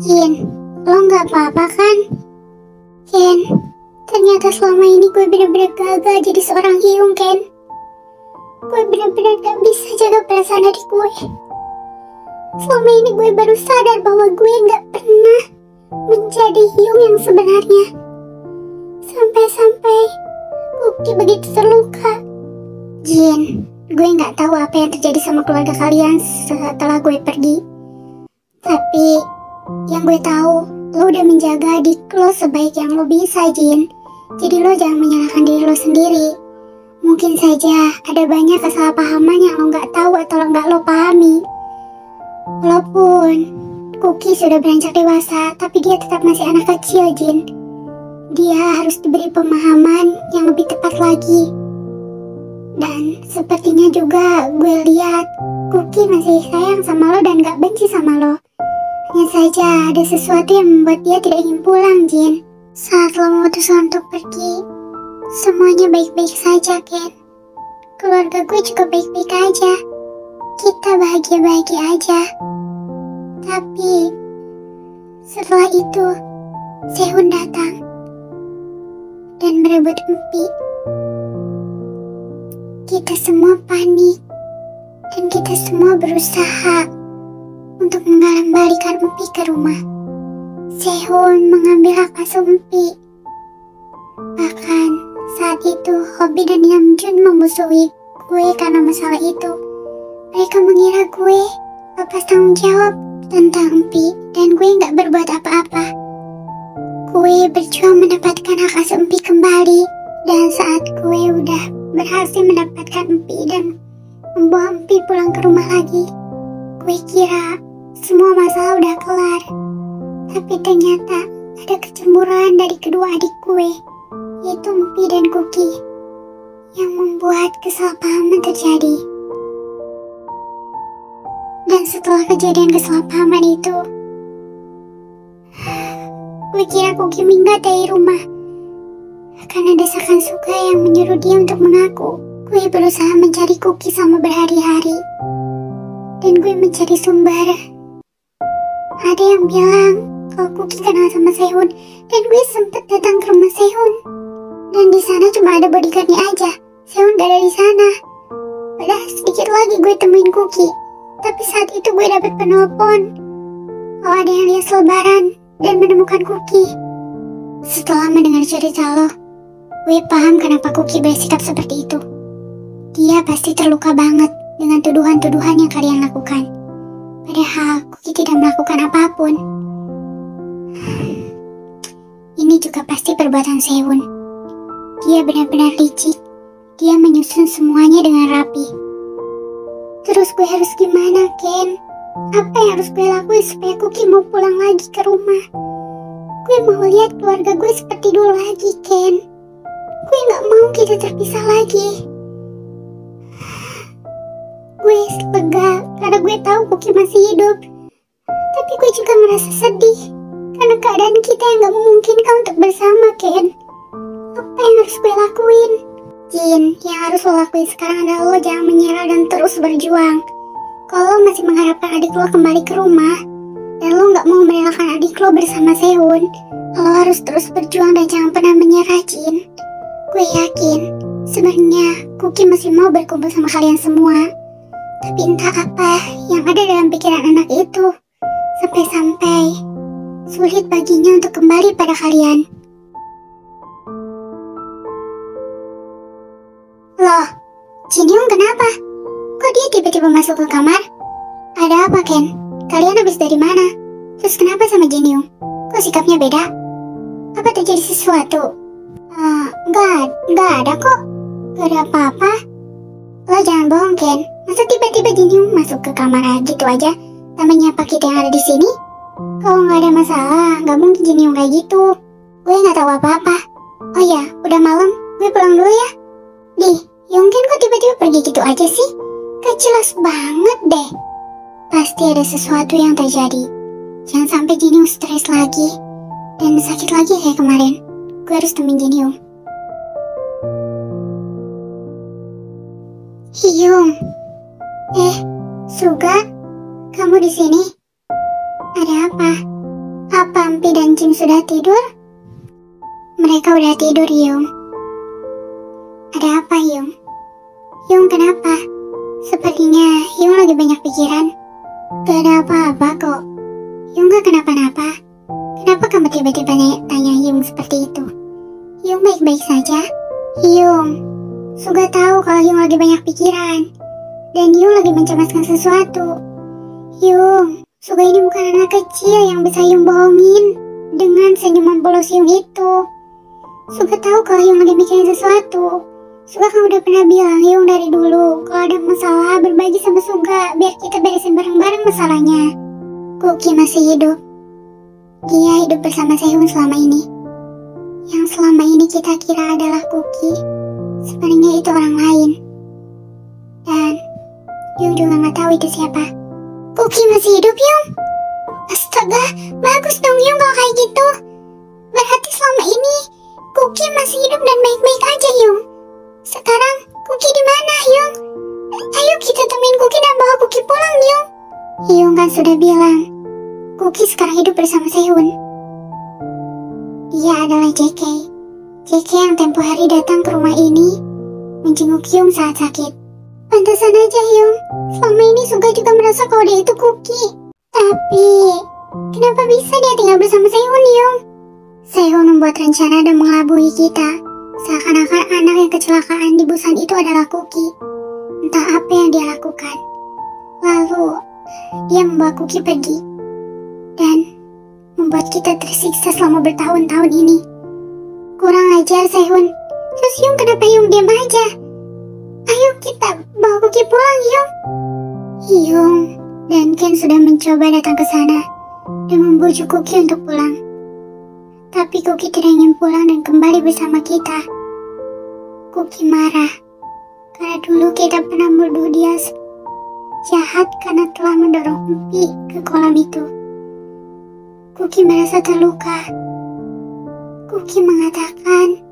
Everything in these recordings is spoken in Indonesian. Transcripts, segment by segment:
Jin, lo nggak apa-apa kan? Ken, ternyata selama ini gue bener-bener gagal jadi seorang Hyung, Ken. Gue bener-bener gak bisa jaga perasaan adik gue. Selama ini gue baru sadar bahwa gue gak pernah menjadi Hyung yang sebenarnya. Sampai-sampai Kuki begitu terluka. Jin, gue gak tahu apa yang terjadi sama keluarga kalian setelah gue pergi. Tapi yang gue tahu, lo udah menjaga adik lo sebaik yang lo bisa, Jin. Jadi lo jangan menyalahkan diri lo sendiri. Mungkin saja ada banyak kesalahpahaman yang lo gak tahu atau gak lo pahami. Walaupun Kuki sudah beranjak dewasa, tapi dia tetap masih anak kecil, Jin. Dia harus diberi pemahaman yang lebih tepat lagi. Dan sepertinya juga gue lihat Kuki masih sayang sama lo dan gak benci sama lo. Hanya saja ada sesuatu yang membuat dia tidak ingin pulang, Jin. Saat lo memutuskan untuk pergi, semuanya baik-baik saja, Ken. Keluarga gue juga baik-baik aja. Kita bahagia-bahagia aja. Tapi setelah itu Sehun datang dan merebut Empi. Kita semua panik dan kita semua berusaha untuk mengembalikan Empi ke rumah. Sehun mengambil hak asuh Empi. Bahkan saat itu Hobi dan Namjoon memusuhi gue karena masalah itu. Mereka mengira gue lepas tanggung jawab tentang Empi dan gue gak berbuat apa-apa. Gue berjuang mendapatkan hak asuh Empi kembali. Dan saat gue udah berhasil mendapatkan Empi dan membawa Empi pulang ke rumah lagi, gue kira semua masalah udah kelar. Tapi ternyata ada kecemburuan dari kedua adik gue, yaitu Empi dan Kuki, yang membuat kesalahpahaman terjadi. Dan setelah kejadian kesalahpahaman itu, gue kira Kuki minggat dari rumah karena desakan Suga yang menyuruh dia untuk mengaku. Gue berusaha mencari Kuki selama berhari-hari, dan gue mencari sumber. Ada yang bilang kalau Kuki kenal sama Sehun, dan gue sempet datang ke rumah Sehun. Dan di sana cuma ada bodyguardnya aja. Sehun gak ada di sana. Padahal sedikit lagi gue temuin Kuki. Tapi saat itu gue dapet penelpon kalau ada yang lihat selebaran dan menemukan Kuki. Setelah mendengar cerita lo, gue paham kenapa Kuki bersikap seperti itu. Dia pasti terluka banget dengan tuduhan-tuduhan yang kalian lakukan. Padahal Kuki tidak melakukan apapun. Ini juga pasti perbuatan Sehun. Dia benar-benar licik. Dia menyusun semuanya dengan rapi. Terus gue harus gimana, Ken? Apa yang harus gue lakuin supaya Kuki mau pulang lagi ke rumah? Gue mau lihat keluarga gue seperti dulu lagi, Ken. Gue gak mau kita terpisah lagi. Gue lega karena gue tahu Kuki masih hidup. Tapi gue juga merasa sedih karena keadaan kita yang gak memungkinkan untuk bersama, Ken. Apa yang harus gue lakuin? Jin, yang harus lo lakuin sekarang adalah lo jangan menyerah dan terus berjuang. Kalau lo masih mengharapkan adik lo kembali ke rumah, dan lo gak mau merelakan adik lo bersama Sehun, lo harus terus berjuang dan jangan pernah menyerah, Jin. Gue yakin, sebenarnya Kuki masih mau berkumpul sama kalian semua. Tapi entah apa yang ada dalam pikiran anak itu, sampai-sampai sulit baginya untuk kembali pada kalian. Loh, Jinyoung kenapa? Kok dia tiba-tiba masuk ke kamar? Ada apa, Ken? Kalian habis dari mana? Terus kenapa sama Jinyoung? Kok sikapnya beda? Apa terjadi sesuatu? Nggak ada kok. Gak ada apa-apa. Lo jangan bohong, Ken. Masa tiba-tiba Jinyoung masuk ke kamar gitu aja tanpa nyapa kita yang ada di sini? Kalau nggak ada masalah, nggak mungkin Jinyoung kayak gitu. Gue nggak tahu apa-apa. Oh ya, udah malam. Gue pulang dulu ya. Yongken kok tiba-tiba pergi gitu aja sih? Gak jelas banget deh. Pasti ada sesuatu yang terjadi. Jangan sampai Jinyoung stres lagi dan sakit lagi kayak kemarin. Gue harus temuin Jinyoung. Hyung. Suga, kamu di sini? Ada apa? Jin sudah tidur? Mereka udah tidur, Yung. Ada apa, Yung? Yung, kenapa? Sepertinya Yung lagi banyak pikiran. Gak ada apa-apa kok. Yung gak kenapa-napa. Kenapa kamu tiba-tiba tanya Yung seperti itu? Yung baik-baik saja. Yung, Suga tahu kalau Yung lagi banyak pikiran. Dan Yung lagi mencemaskan sesuatu. Yung, Suga ini bukan anak kecil yang bisa Yung bohongin dengan senyuman polos Yung itu. Suga tahu kalau Yung lagi mikirin sesuatu. Suga kan udah pernah bilang Yung dari dulu kalau ada masalah berbagi sama Suga biar kita beresin bareng-bareng masalahnya. Kuki masih hidup. Dia hidup bersama Sehun selama ini. Yang selama ini kita kira adalah Kuki, sebenarnya itu orang lain. Dan Yung juga nggak tahu itu siapa. Kuki masih hidup, Yung. Astaga, bagus dong Yung kalau kayak gitu. Berarti selama ini Kuki masih hidup dan baik-baik aja, Yung. Sekarang Kuki di mana, Yung? Ayo kita temuin Kuki dan bawa Kuki pulang, Yung. Yung kan sudah bilang, Kuki sekarang hidup bersama Sehun. Dia adalah JK. JK yang tempo hari datang ke rumah ini menjenguk Yung saat sakit. Pantasan aja, Yung. Selama ini Suga juga merasa kalau dia itu Kuki. Tapi kenapa bisa dia tinggal bersama Sehun, Yung? Sehun membuat rencana dan mengelabui kita, seakan-akan anak yang kecelakaan di Busan itu adalah Kuki. Entah apa yang dia lakukan. Lalu dia membawa Kuki pergi dan membuat kita tersiksa selama bertahun-tahun ini. Kurang ajar, Sehun. Terus Yung, kenapa Yung diam aja? Ayo kita bawa Kuki pulang, Yung. Yung dan Ken sudah mencoba datang ke sana dan membujuk Kuki untuk pulang. Tapi Kuki tidak ingin pulang dan kembali bersama kita. Kuki marah karena dulu kita pernah menuduh dia jahat karena telah mendorong Empi ke kolam itu. Kuki merasa terluka. Kuki mengatakan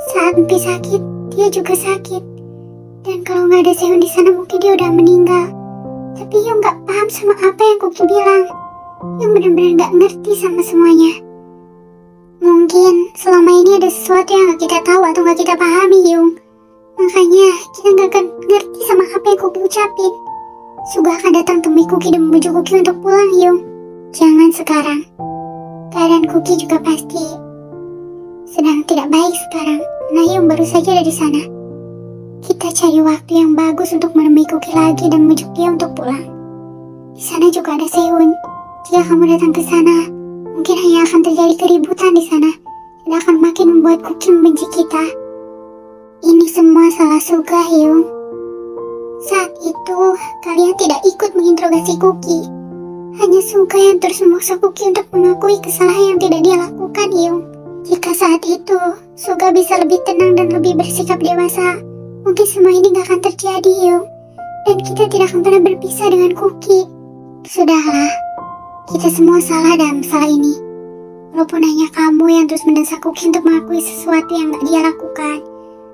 saat Empi sakit, dia juga sakit. Dan kalau nggak ada Sehun di sana mungkin dia udah meninggal. Tapi Yung nggak paham sama apa yang Kuki bilang. Yung benar-benar nggak ngerti sama semuanya. Mungkin selama ini ada sesuatu yang gak kita tahu atau gak kita pahami, Yung. Makanya kita gak akan ngerti sama apa yang Kuki ucapin. Suga akan datang temui Kuki dan membujuk Kuki untuk pulang, Yung. Jangan sekarang. Keadaan Kuki juga pasti sedang tidak baik sekarang, karena Yung baru saja ada di sana. Kita cari waktu yang bagus untuk menemui Kuki lagi dan membujuk dia untuk pulang. Di sana juga ada Sehun. Jika kamu datang ke sana, mungkin hanya akan terjadi keributan di sana dan akan makin membuat Kuki membenci kita. Ini semua salah Suga, Yung. Saat itu, kalian tidak ikut menginterogasi Kuki. Hanya Suga yang terus memaksa Kuki untuk mengakui kesalahan yang tidak dia lakukan, Yung. Jika saat itu, Suga bisa lebih tenang dan lebih bersikap dewasa, mungkin semua ini gak akan terjadi, Yung. Dan kita tidak akan pernah berpisah dengan Kuki. Sudahlah. Kita semua salah dalam masalah ini. Walaupun hanya kamu yang terus mendesak Kuki untuk mengakui sesuatu yang gak dia lakukan.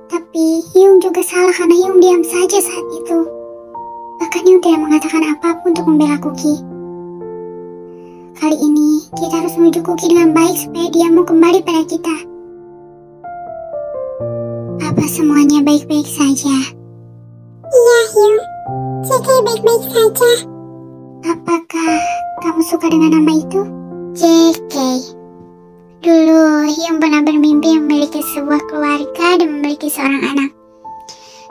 Tapi Yung juga salah karena Yung diam saja saat itu. Bahkan Yung tidak mengatakan apapun untuk membela Kuki. Kali ini kita harus menuju Kuki dengan baik supaya dia mau kembali pada kita. Apa semuanya baik-baik saja? Iya, Yung. JK baik-baik saja. Apakah kamu suka dengan nama itu? JK. Dulu Yung pernah bermimpi memiliki sebuah keluarga dan memiliki seorang anak.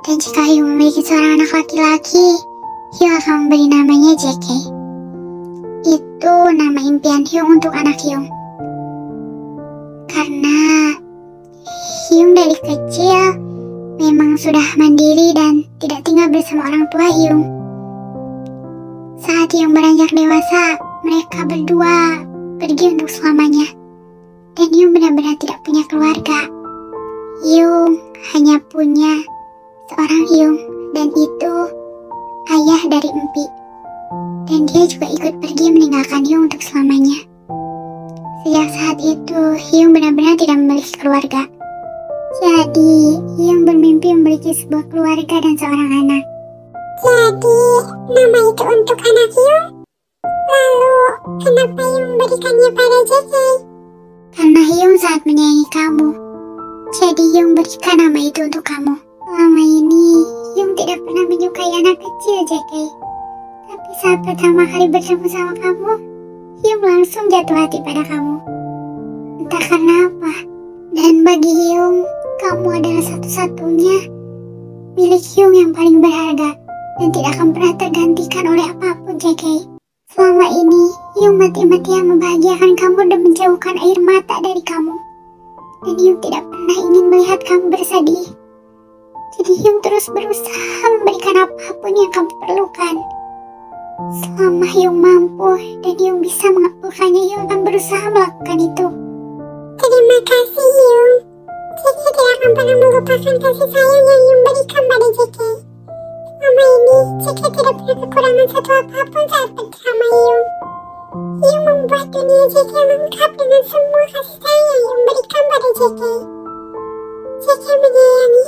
Dan jika Yung memiliki seorang anak laki-laki, Yung akan memberi namanya JK. Itu nama impian Yung untuk anak Yung. Karena Yung dari kecil memang sudah mandiri dan tidak tinggal bersama orang tua Yung. Saat Yung beranjak dewasa, mereka berdua pergi untuk selamanya. Dan Yung benar-benar tidak punya keluarga. Yung hanya punya seorang Yung, dan itu ayah dari Empi. Dan dia juga ikut pergi meninggalkan Yung untuk selamanya. Sejak saat itu, Yung benar-benar tidak memiliki keluarga. Jadi, Yung bermimpi memiliki sebuah keluarga dan seorang anak. Jadi, nama itu untuk anak Yung? Lalu, kenapa Yung memberikannya pada JK? Hyung sangat menyayangi kamu. Jadi Hyung berikan nama itu untuk kamu. Selama ini Hyung tidak pernah menyukai anak kecil, JK. Tapi saat pertama kali bertemu sama kamu, Hyung langsung jatuh hati pada kamu. Entah karena apa. Dan bagi Hyung, kamu adalah satu-satunya milik Hyung yang paling berharga dan tidak akan pernah tergantikan oleh apapun, JK. Selama ini, Hyung mati-matian membahagiakan kamu dan menjauhkan air mata dari kamu. Dan Hyung tidak pernah ingin melihat kamu bersedih. Jadi Hyung terus berusaha memberikan apapun yang kamu perlukan. Selama Hyung mampu dan Hyung bisa mengabulkannya, Hyung akan berusaha melakukan itu. Terima kasih Hyung. JK tidak akan pernah melupakan kasih sayang yang Hyung berikan pada JK. Selama ini, JK tidak pernah kekurangan satu apapun saat bersama Hyung. Hyung membuat dunia JK lengkap dengan semua kasih sayang yang Hyung berikan pada JK. JK menyayangi